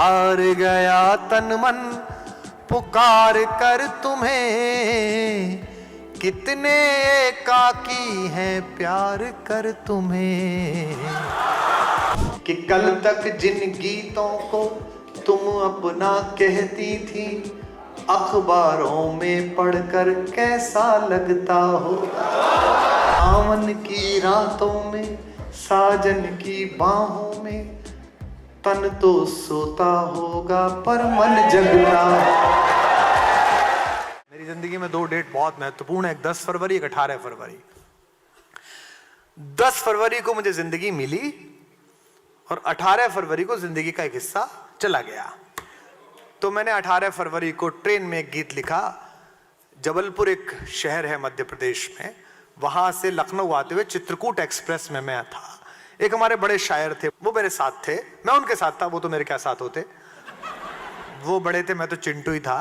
हार गया तन मन पुकार कर तुम्हें, कितने एकाकी हैं प्यार कर तुम्हें। कि कल तक जिन गीतों को तुम अपना कहती थी, अखबारों में पढ़कर कैसा लगता होगा। सावन की रातों में साजन की बाहों में, तन तो सोता होगा पर मन जगता। मेरी जिंदगी में 2 डेट बहुत महत्वपूर्ण है, एक 10 फरवरी, एक 18 फरवरी। 10 फरवरी को मुझे जिंदगी मिली और 18 फरवरी को जिंदगी का एक हिस्सा चला गया। तो मैंने 18 फरवरी को ट्रेन में एक गीत लिखा। जबलपुर एक शहर है मध्य प्रदेश में, वहां से लखनऊ आते हुए चित्रकूट एक्सप्रेस में मैं था। एक हमारे बड़े शायर थे, वो मेरे साथ थे, मैं उनके साथ था, वो तो मेरे क्या साथ होते। वो बड़े थे, मैं तो चिंटू ही था।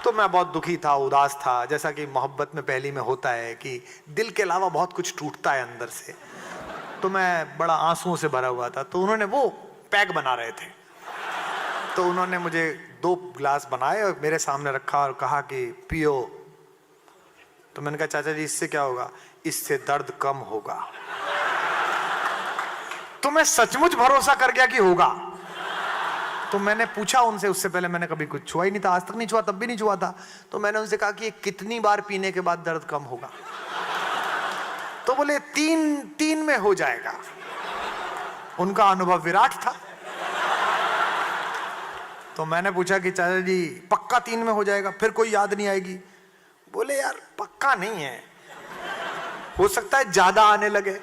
तो मैं बहुत दुखी था, उदास था, जैसा कि मोहब्बत में पहली में होता है कि दिल के अलावा बहुत कुछ टूटता है अंदर से। तो मैं बड़ा आंसुओं से भरा हुआ था। तो उन्होंने वो पैक बना रहे थे, तो उन्होंने मुझे 2 गिलास बनाए और मेरे सामने रखा और कहा कि पियो। तो मैंने कहा चाचा जी इससे क्या होगा? इससे दर्द कम होगा। तो मैं सचमुच भरोसा कर गया कि होगा। तो मैंने पूछा उनसे, उससे पहले मैंने कभी कुछ छुआ ही नहीं था, आज तक नहीं छुआ, तब भी नहीं छुआ था। तो मैंने उनसे कहा कि ये कितनी बार पीने के बाद दर्द कम होगा? तो बोले 3 में हो जाएगा। उनका अनुभव विराट था। तो मैंने पूछा कि चाचा जी पक्का 3 में हो जाएगा, फिर कोई याद नहीं आएगी? बोले यार पक्का नहीं है, हो सकता है ज्यादा आने लगे।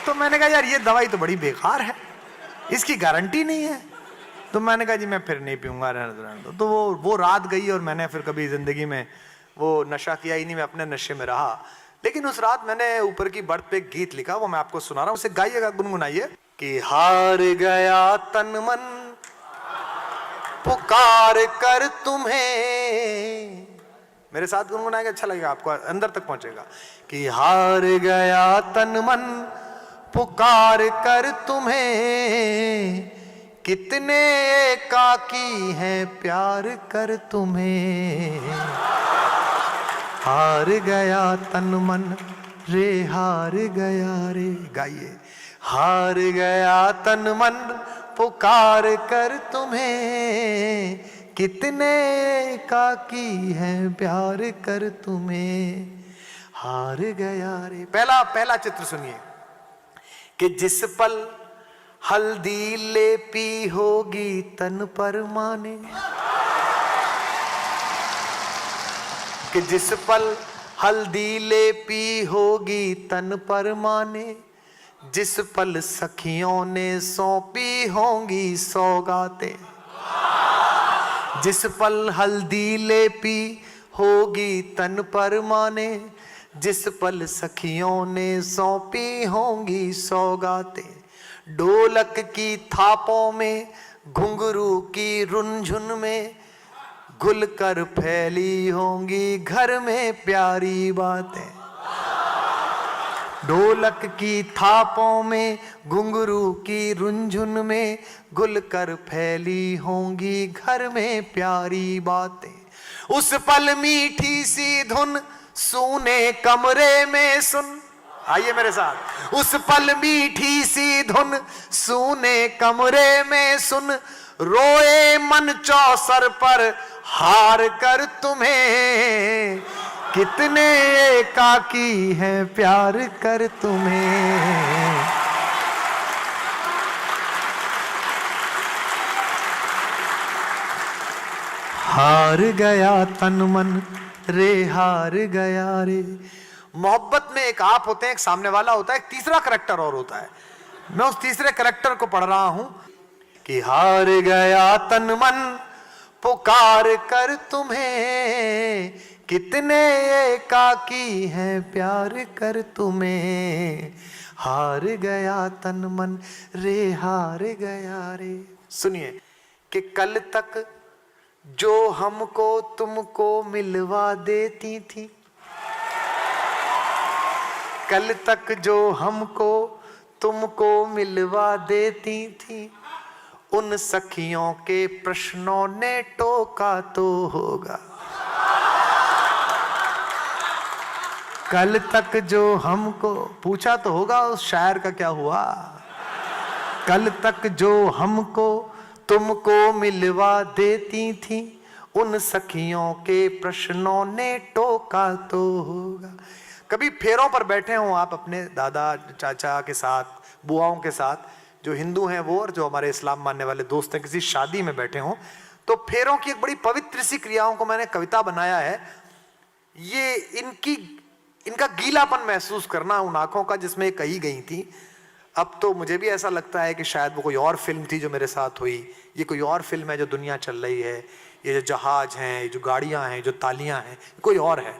तो मैंने कहा यार ये दवाई तो बड़ी बेकार है, इसकी गारंटी नहीं है। तो मैंने कहा जी मैं फिर नहीं पीऊंगा, रहने दो। तो वो रात गई और मैंने फिर कभी जिंदगी में वो नशा किया ही नहीं, मैं अपने नशे में रहा। लेकिन उस रात मैंने ऊपर की बर्थ पे एक गीत लिखा, वो मैं आपको सुना रहा हूँ, उसे गाइएगा, गुनगुनाइए। कि हार गया तन मन पुकार कर तुम्हें, मेरे साथ गुनगुनाएगा, अच्छा लगेगा आपको, अंदर तक पहुंचेगा। कि हार गया तन मन पुकार कर तुम्हें, कितने एकाकी हैं प्यार कर तुम्हें। हार गया तन मन रे, हार गया रे, गाइए। हार गया तन मन पुकार कर तुम्हें, कितने एकाकी हैं प्यार कर तुम्हें। हार गया रे। पहला चित्र सुनिए कि जिस पल हल्दी लेपी होगी तन पर माने, कि जिस पल हल्दी लेपी होगी तन पर माने, जिस पल सखियों ने सौंपी होंगी सौगातें। जिस पल हल्दी लेपी होगी तन पर माने, जिस पल सखियों ने सौंपी होंगी सौगातें। ढोलक की थापों में घुंघरू की रुनझुन में, घुल कर फैली होंगी घर में प्यारी बातें। ढोलक की थापों में घुंघरू की रुनझुन में, घुल कर फैली होंगी घर में प्यारी बातें। उस पल मीठी सी धुन सूने कमरे में सुन, आइए मेरे साथ। उस पल मीठी सी धुन सूने कमरे में सुन, रोए मन चौसर पर हार कर तुम्हें, कितने एकाकी हैं प्यार कर तुम्हें। हार गया तन मन रे, हार गया रे। मोहब्बत में एक आप होते हैं, एक सामने वाला होता है, एक तीसरा करैक्टर और होता है। मैं उस तीसरे करैक्टर को पढ़ रहा हूं कि हार गया तन मन पुकार कर तुम्हें, कितने एकाकी हैं प्यार कर तुम्हें। हार गया तन मन रे, हार गया रे। सुनिए कि कल तक जो हमको तुमको मिलवा देती थी, कल तक जो हमको तुमको मिलवा देती थी, उन सखियों के प्रश्नों ने टोका तो होगा। कल तक जो हमको पूछा तो होगा उस शायर का क्या हुआ। कल तक जो हमको तुमको मिलवा देती थी, उन सखियों के प्रश्नों ने टोका तो होगा। कभी फेरों पर बैठे हो आप अपने दादा चाचा के साथ, बुआओं के साथ, जो हिंदू हैं वो और जो हमारे इस्लाम मानने वाले दोस्त हैं, किसी शादी में बैठे हो, तो फेरों की एक बड़ी पवित्र सी क्रियाओं को मैंने कविता बनाया है। ये इनका गीलापन महसूस करना उन आंखों का जिसमें कही गई थी। अब तो मुझे भी ऐसा लगता है कि शायद वो कोई और फिल्म थी जो मेरे साथ हुई, ये कोई और फिल्म है जो दुनिया चल रही है, ये जो जहाज हैं, ये जो गाड़ियां हैं, जो तालियां हैं, कोई और है।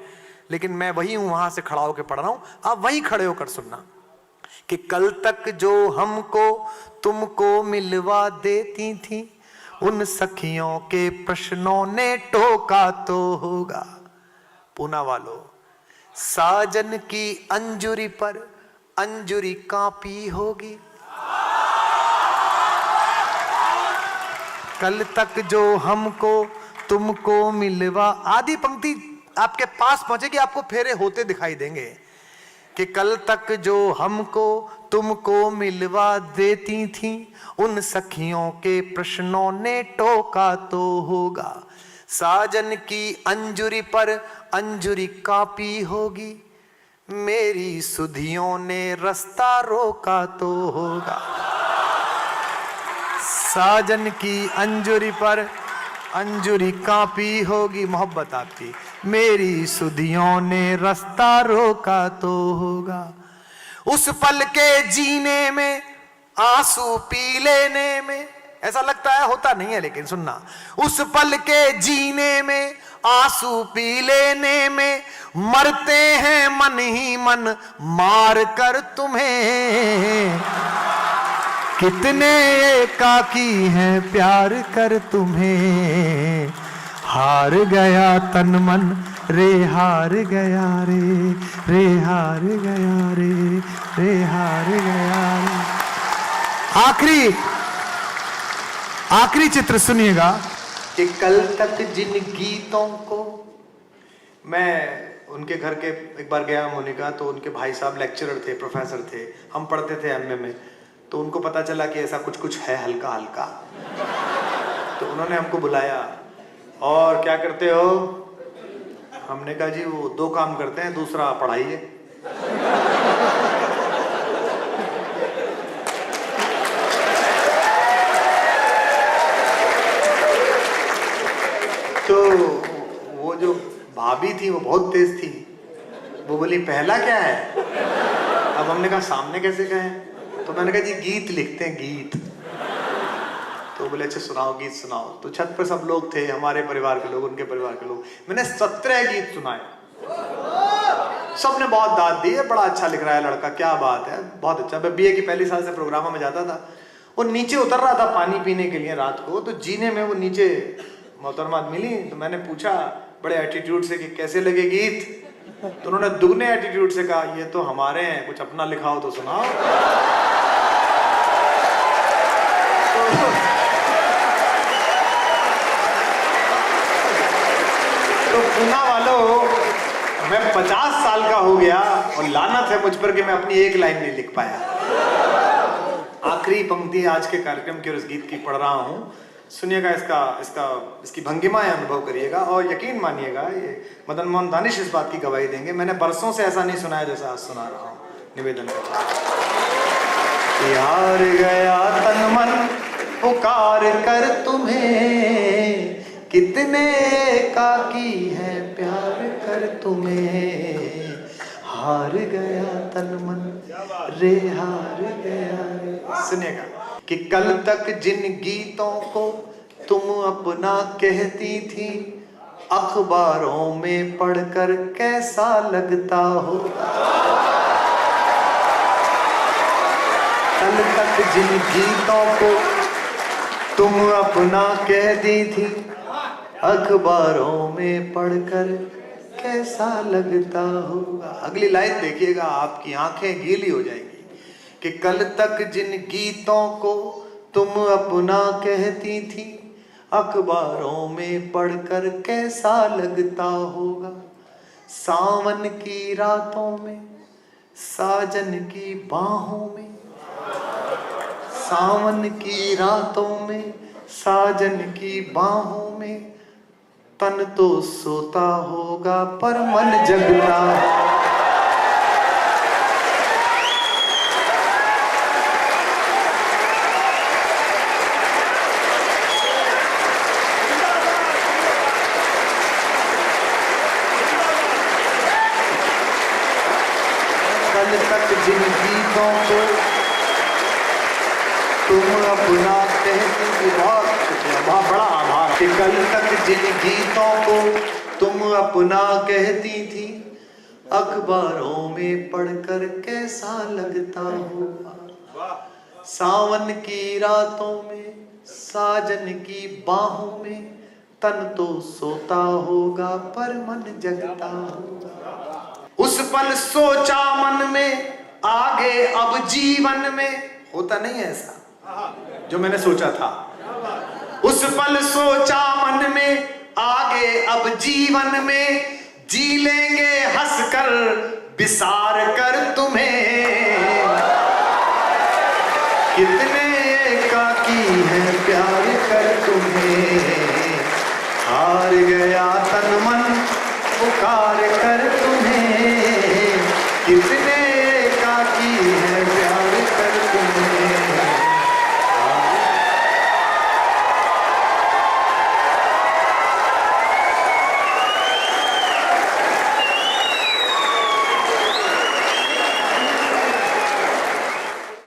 लेकिन मैं वही हूं, वहां से खड़ा होकर पढ़ रहा हूं, आप वहीं खड़े होकर सुनना कि कल तक जो हमको तुमको मिलवा देती थी, उन सखियों के प्रश्नों ने टोका तो होगा। पूना वालों, साजन की अंजुरी पर अंजुरी कांपी होगी। कल तक जो हमको तुमको मिलवा, आधी पंक्ति आपके पास पहुंचेगी, आपको फेरे होते दिखाई देंगे कि कल तक जो हमको तुमको मिलवा देती थी, उन सखियों के प्रश्नों ने टोका तो होगा। साजन की अंजुरी पर अंजुरी कांपी होगी, मेरी सुधियों ने रास्ता रोका तो होगा। साजन की अंजुरी पर अंजुरी कांपी होगी, मोहब्बत आपकी, मेरी सुधियों ने रास्ता रोका तो होगा। उस पल के जीने में आंसू पी लेने में, ऐसा लगता है होता नहीं है लेकिन सुनना, उस पल के जीने में आंसू पी लेने में, मरते हैं मन ही मन मार कर तुम्हें, कितने एकाकी हैं प्यार कर तुम्हें, हार गया तन मन रे हार गया रे, रे हार गया रे, रे हार गया रे। आखिरी चित्र सुनिएगा कि कल तक जिन गीतों को, मैं उनके घर के एक बार गया मोनिका, तो उनके भाई साहब लेक्चरर थे, प्रोफेसर थे, हम पढ़ते थे एमए में, तो उनको पता चला कि ऐसा कुछ कुछ है हल्का हल्का, तो उन्होंने हमको बुलाया, और क्या करते हो? हमने कहा जी वो 2 काम करते हैं, दूसरा पढ़ाई है। तो वो जो भाभी थी वो बहुत तेज थी, वो बोली पहला क्या है? अब हमने कहा सामने कैसे कहें, तो मैंने कहा जी गीत लिखते हैं, गीत। तो बोले अच्छा सुनाओ, गीत सुनाओ। तो छत पर सब लोग थे, हमारे परिवार के लोग, उनके परिवार के लोग, मैंने 17 गीत सुनाए। सबने बहुत दाद दी है, बड़ा अच्छा लिख रहा है लड़का, क्या बात है, बहुत अच्छा। मैं बीए की पहली साल से प्रोग्रामों में जाता था, वो नीचे उतर रहा था पानी पीने के लिए रात को, तो जीने में वो नीचे मोहतरमा मिली, तो मैंने पूछा बड़े एटीट्यूड से कि कैसे लगे गीत, तो उन्होंने दुगने एटीट्यूड से कहा ये तो हमारे हैं, कुछ अपना लिखा हो तो सुनाओ। तो पूना वालों, मैं 50 साल का हो गया और लानत है मुझ पर कि मैं अपनी एक लाइन नहीं लिख पाया। आखिरी पंक्ति आज के कार्यक्रम की और इस गीत की पढ़ रहा हूं, सुनिएगा, इसकी भंगिमाएं अनुभव करिएगा, और यकीन मानिएगा ये मदन मोहन दानिश इस बात की गवाही देंगे, मैंने बरसों से ऐसा नहीं सुनाया जैसा आज सुना रहा हूं। निवेदन करता हूं, यार गया तन मन पुकार कर तुम्हें, कितने एकाकी है प्यार कर तुम्हें, हार गया तन मन रे हार गया रे। सुनिएगा कि कल तक जिन गीतों को तुम अपना कहती थी, अखबारों में पढ़कर कैसा लगता होगा। कल तक जिन गीतों को तुम अपना कहती थी, अखबारों में पढ़कर कैसा लगता होगा। अगली लाइन देखिएगा, आपकी आंखें गीली हो जाएंगी कि कल तक जिन गीतों को तुम अपना कहती थी, अखबारों में पढ़कर कैसा लगता होगा। सावन की रातों में साजन की बाहों में, सावन की रातों में साजन की बाहों में, तन तो सोता होगा पर मन जगता। कल तक जिन गीतों को तुम अपना कहती थी, बहुत बड़ा आभार कि कल तक जिन गीतों को तुम अपना कहती थी, अखबारों में पढ़कर कैसा लगता होगा। सावन की रातों में साजन की बाहों में, तन तो सोता होगा पर मन जगता होगा। उस पल सोचा मन में, आगे अब जीवन में होता नहीं है ऐसा जो मैंने सोचा था। उस पल सोचा मन में, आगे अब जीवन में, जी लेंगे हंसकर विसार कर तुम्हें। कितने एकाकी है प्यार कर तुम्हें, हार गया तन मन पुकार कर